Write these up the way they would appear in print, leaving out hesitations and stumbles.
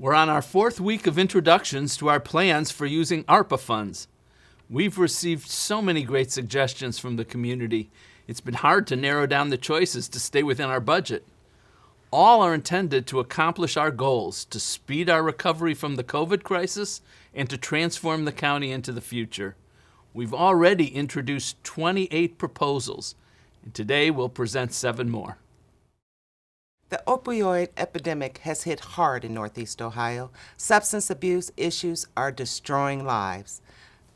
We're on our fourth week of introductions to our plans for using ARPA funds. We've received so many great suggestions from the community. It's been hard to narrow down the choices to stay within our budget. All are intended to accomplish our goals, to speed our recovery from the COVID crisis and to transform the county into the future. We've already introduced 28 proposals, and today we'll present 7 more. The opioid epidemic has hit hard in Northeast Ohio. Substance abuse issues are destroying lives.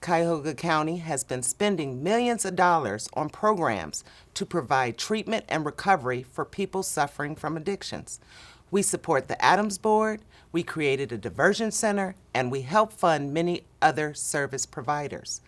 Cuyahoga County has been spending millions of dollars on programs to provide treatment and recovery for people suffering from addictions. We support the Adams Board, we created a diversion center, and we help fund many other service providers.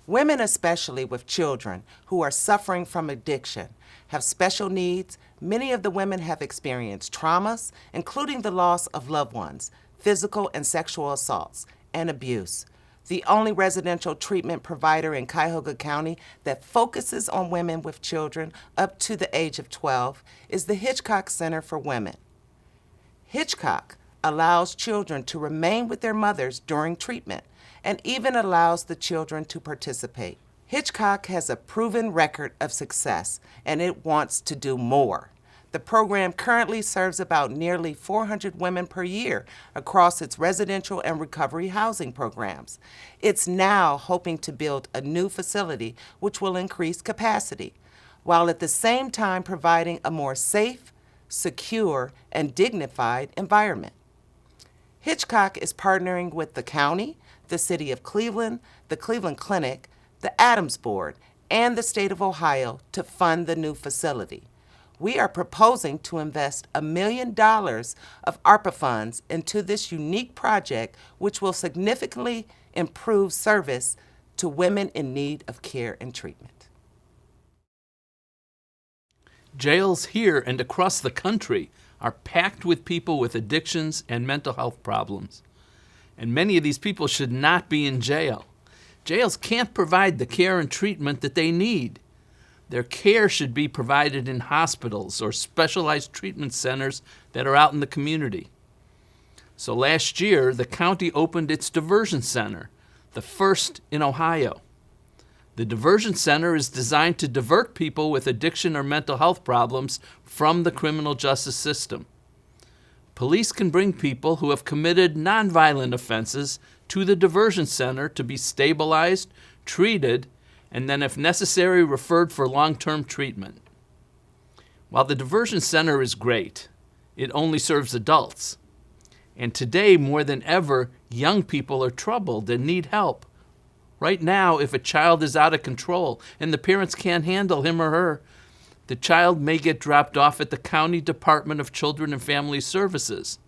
Women, especially with children who are suffering from addiction, have special needs. Many of the women have experienced traumas, including the loss of loved ones, physical and sexual assaults, and abuse. The only residential treatment provider in Cuyahoga County that focuses on women with children up to the age of 12 is the Hitchcock Center for Women. Hitchcock allows children to remain with their mothers during treatment and even allows the children to participate. Hitchcock has a proven record of success, and it wants to do more. The program currently serves about nearly 400 women per year across its residential and recovery housing programs. It's now hoping to build a new facility which will increase capacity, while at the same time providing a more safe, secure, and dignified environment. Hitchcock is partnering with the county, the City of Cleveland, the Cleveland Clinic, the Adams Board, and the State of Ohio to fund the new facility. We are proposing to invest $1 million of ARPA funds into this unique project, which will significantly improve service to women in need of care and treatment. Jails here and across the country are packed with people with addictions and mental health problems. And many of these people should not be in jail. Jails can't provide the care and treatment that they need. Their care should be provided in hospitals or specialized treatment centers that are out in the community. So last year, the county opened its diversion center, the first in Ohio. The diversion center is designed to divert people with addiction or mental health problems from the criminal justice system. Police can bring people who have committed nonviolent offenses to the diversion center to be stabilized, treated, and then, if necessary, referred for long-term treatment. While the diversion center is great, it only serves adults. And today, more than ever, young people are troubled and need help. Right now, if a child is out of control and the parents can't handle him or her, the child may get dropped off at the County Department of Children and Family Services.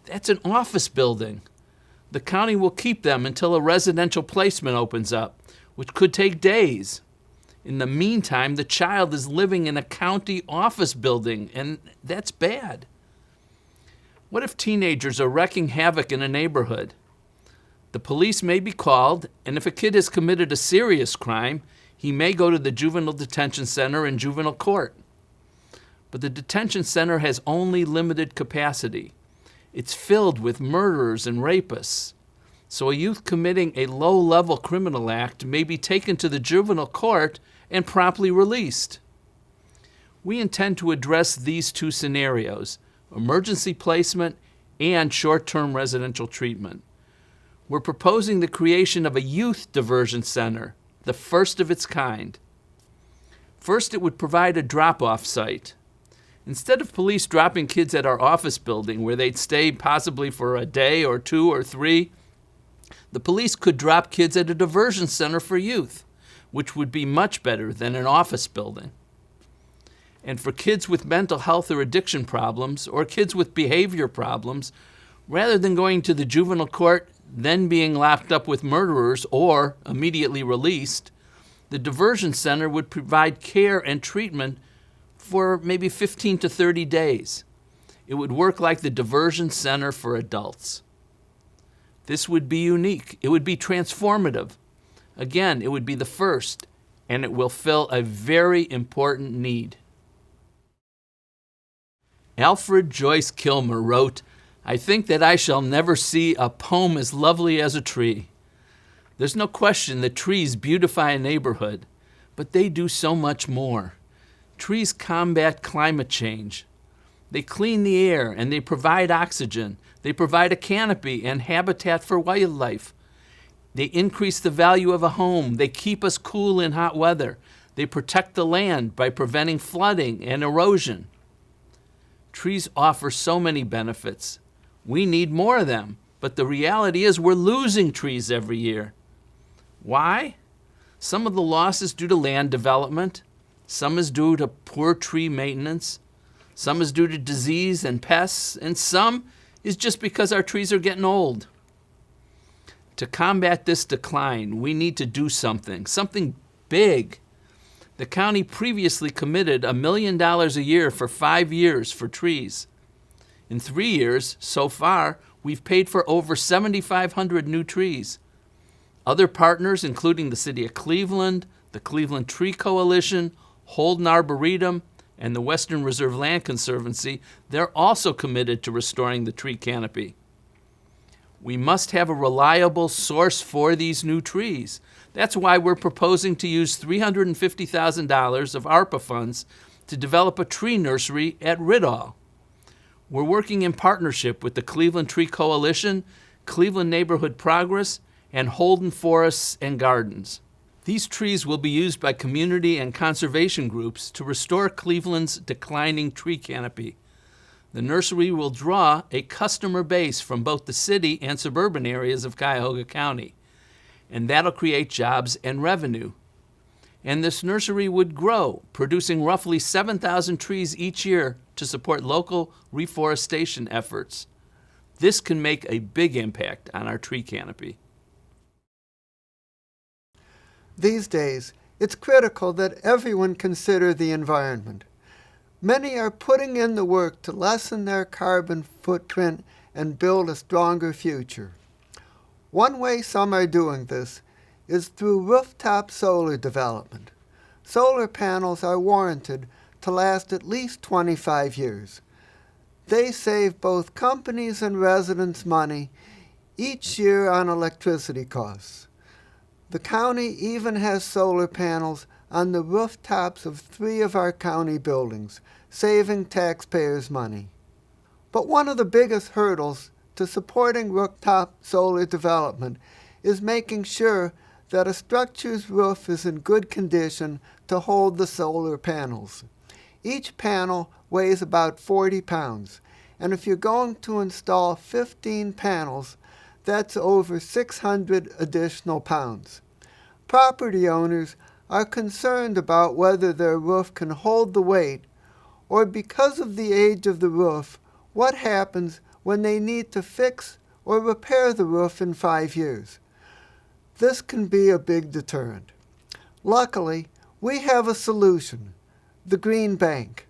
That's an office building. The county will keep them until a residential placement opens up, which could take days. In the meantime, the child is living in a county office building, and that's bad. What if teenagers are wreaking havoc in a neighborhood? The police may be called, and if a kid has committed a serious crime, he may go to the juvenile detention center and juvenile court. But the detention center has only limited capacity. It's filled with murderers and rapists. So a youth committing a low-level criminal act may be taken to the juvenile court and promptly released. We intend to address these 2 scenarios, emergency placement and short-term residential treatment. We're proposing the creation of a youth diversion center, the first of its kind. First, it would provide a drop-off site. Instead of police dropping kids at our office building where they'd stay possibly for a day or 2 or 3, the police could drop kids at a diversion center for youth, which would be much better than an office building. And for kids with mental health or addiction problems, or kids with behavior problems, rather than going to the juvenile court, then being locked up with murderers or immediately released, the diversion center would provide care and treatment for maybe 15 to 30 days. It would work like the diversion center for adults. This would be unique. It would be transformative. Again, it would be the first, and it will fill a very important need. Alfred Joyce Kilmer wrote, I think that I shall never see a poem as lovely as a tree. There's no question that trees beautify a neighborhood, but they do so much more. Trees combat climate change. They clean the air and they provide oxygen. They provide a canopy and habitat for wildlife. They increase the value of a home. They keep us cool in hot weather. They protect the land by preventing flooding and erosion. Trees offer so many benefits. We need more of them, but the reality is we're losing trees every year. Why? Some of the loss is due to land development. Some is due to poor tree maintenance. Some is due to disease and pests, and some is just because our trees are getting old. To combat this decline, we need to do something big. The county previously committed $1 million a year for 5 years for trees. In 3 years, so far, we've paid for over 7,500 new trees. Other partners, including the City of Cleveland, the Cleveland Tree Coalition, Holden Arboretum, and the Western Reserve Land Conservancy, they're also committed to restoring the tree canopy. We must have a reliable source for these new trees. That's why we're proposing to use $350,000 of ARPA funds to develop a tree nursery at Riddall. We're working in partnership with the Cleveland Tree Coalition, Cleveland Neighborhood Progress, and Holden Forests and Gardens. These trees will be used by community and conservation groups to restore Cleveland's declining tree canopy. The nursery will draw a customer base from both the city and suburban areas of Cuyahoga County, and that'll create jobs and revenue. And this nursery would grow, producing roughly 7,000 trees each year to support local reforestation efforts. This can make a big impact on our tree canopy. These days, it's critical that everyone consider the environment. Many are putting in the work to lessen their carbon footprint and build a stronger future. One way some are doing this is through rooftop solar development. Solar panels are warranted to last at least 25 years. They save both companies and residents money each year on electricity costs. The county even has solar panels on the rooftops of 3 of our county buildings, saving taxpayers money. But one of the biggest hurdles to supporting rooftop solar development is making sure that a structure's roof is in good condition to hold the solar panels. Each panel weighs about 40 pounds, and if you're going to install 15 panels, that's over 600 additional pounds. Property owners are concerned about whether their roof can hold the weight, or because of the age of the roof, what happens when they need to fix or repair the roof in 5 years. This can be a big deterrent. Luckily, we have a solution, the Green Bank.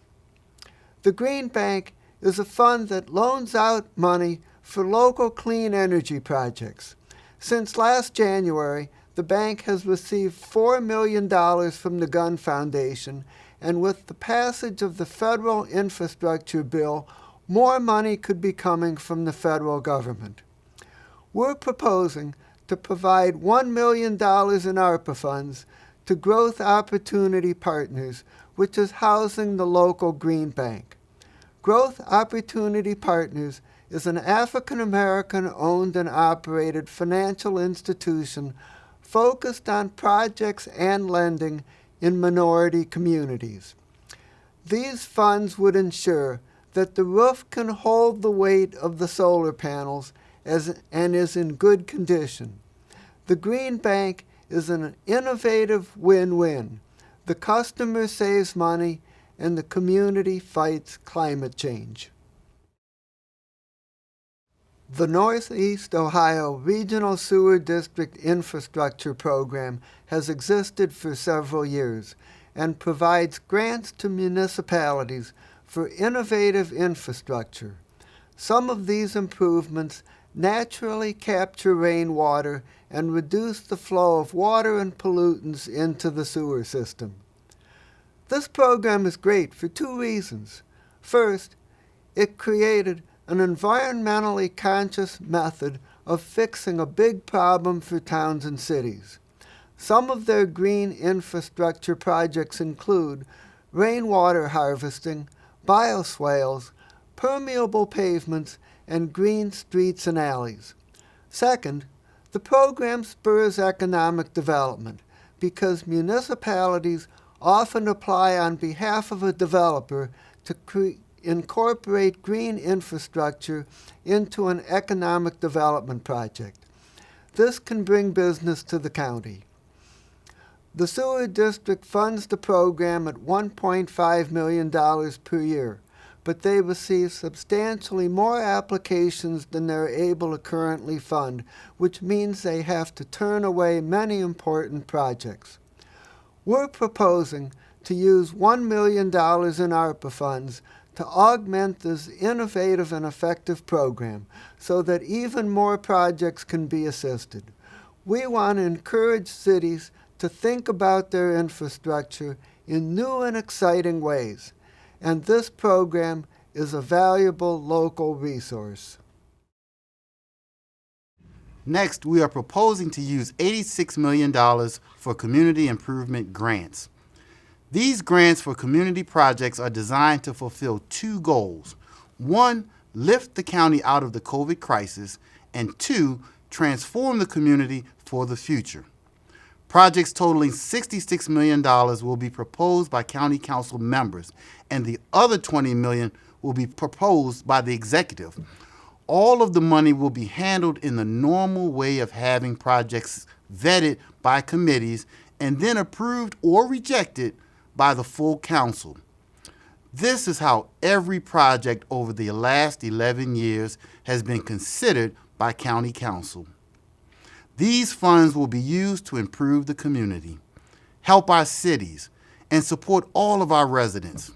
The Green Bank is a fund that loans out money for local clean energy projects. Since last January, the bank has received $4 million from the Gun Foundation, and with the passage of the federal infrastructure bill, more money could be coming from the federal government. We're proposing to provide $1 million in ARPA funds to Growth Opportunity Partners, which is housing the local Green Bank. Growth Opportunity Partners is an African-American owned and operated financial institution focused on projects and lending in minority communities. These funds would ensure that the roof can hold the weight of the solar panels and is in good condition. The Green Bank is an innovative win-win. The customer saves money and the community fights climate change. The Northeast Ohio Regional Sewer District Infrastructure Program has existed for several years and provides grants to municipalities for innovative infrastructure. Some of these improvements naturally capture rainwater and reduce the flow of water and pollutants into the sewer system. This program is great for 2 reasons. First, it created an environmentally conscious method of fixing a big problem for towns and cities. Some of their green infrastructure projects include rainwater harvesting, bioswales, permeable pavements, and green streets and alleys. Second, the program spurs economic development because municipalities often apply on behalf of a developer to incorporate green infrastructure into an economic development project. This can bring business to the county. The sewer district funds the program at $1.5 million per year, but they receive substantially more applications than they're able to currently fund, which means they have to turn away many important projects. We're proposing to use $1 million in ARPA funds to augment this innovative and effective program so that even more projects can be assisted. We want to encourage cities to think about their infrastructure in new and exciting ways, and this program is a valuable local resource. Next, we are proposing to use $86 million for community improvement grants. These grants for community projects are designed to fulfill two goals. One, lift the county out of the COVID crisis, and two, transform the community for the future. Projects totaling $66 million will be proposed by County Council members, and the other $20 million will be proposed by the executive. All of the money will be handled in the normal way of having projects vetted by committees and then approved or rejected by the full council. This is how every project over the last 11 years has been considered by County Council. These funds will be used to improve the community, help our cities, and support all of our residents.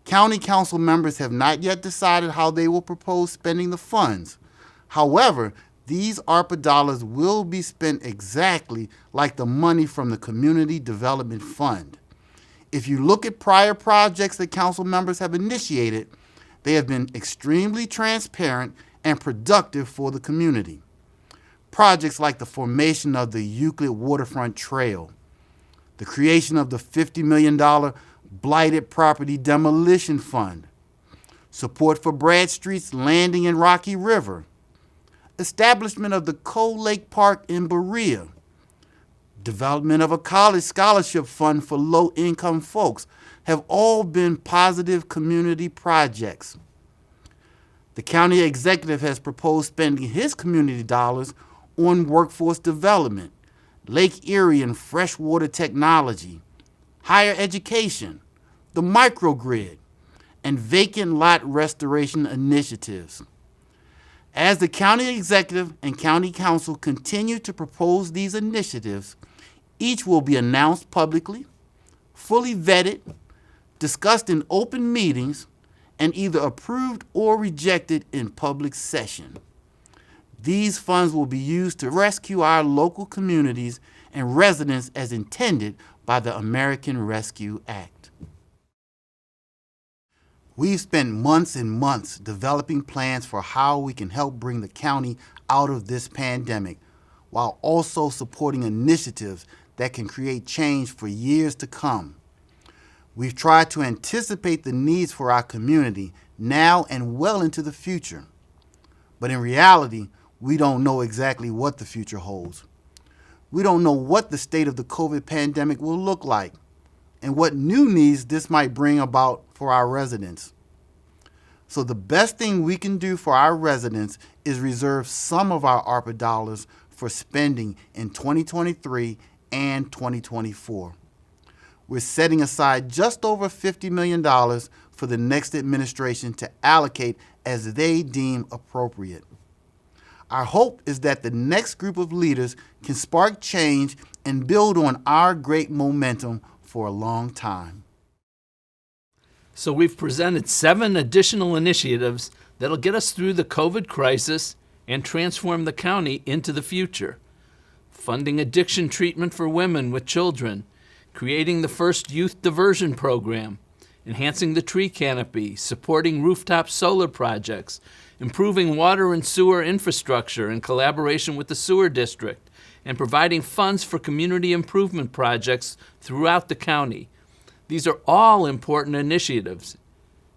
County Council members have not yet decided how they will propose spending the funds. However, these ARPA dollars will be spent exactly like the money from the Community Development Fund. If you look at prior projects that council members have initiated, they have been extremely transparent and productive for the community. Projects like the formation of the Euclid Waterfront Trail, the creation of the $50 million Blighted Property Demolition Fund, support for Bradstreet's Landing in Rocky River, establishment of the Cold Lake Park in Berea, development of a college scholarship fund for low-income folks have all been positive community projects. The county executive has proposed spending his community dollars on workforce development, Lake Erie and freshwater technology, higher education, the microgrid, and vacant lot restoration initiatives. As the county executive and county council continue to propose these initiatives, each will be announced publicly, fully vetted, discussed in open meetings, and either approved or rejected in public session. These funds will be used to rescue our local communities and residents as intended by the American Rescue Act. We've spent months and months developing plans for how we can help bring the county out of this pandemic, while also supporting initiatives that can create change for years to come. We've tried to anticipate the needs for our community now and well into the future. But in reality, we don't know exactly what the future holds. We don't know what the state of the COVID pandemic will look like and what new needs this might bring about for our residents. So the best thing we can do for our residents is reserve some of our ARPA dollars for spending in 2023 and 2024. We're setting aside just over $50 million for the next administration to allocate as they deem appropriate. Our hope is that the next group of leaders can spark change and build on our great momentum for a long time. So we've presented 7 additional initiatives that'll get us through the COVID crisis and transform the county into the future. Funding addiction treatment for women with children, creating the first youth diversion program, enhancing the tree canopy, supporting rooftop solar projects, improving water and sewer infrastructure in collaboration with the sewer district, and providing funds for community improvement projects throughout the county. These are all important initiatives,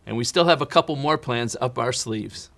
and we still have a couple more plans up our sleeves.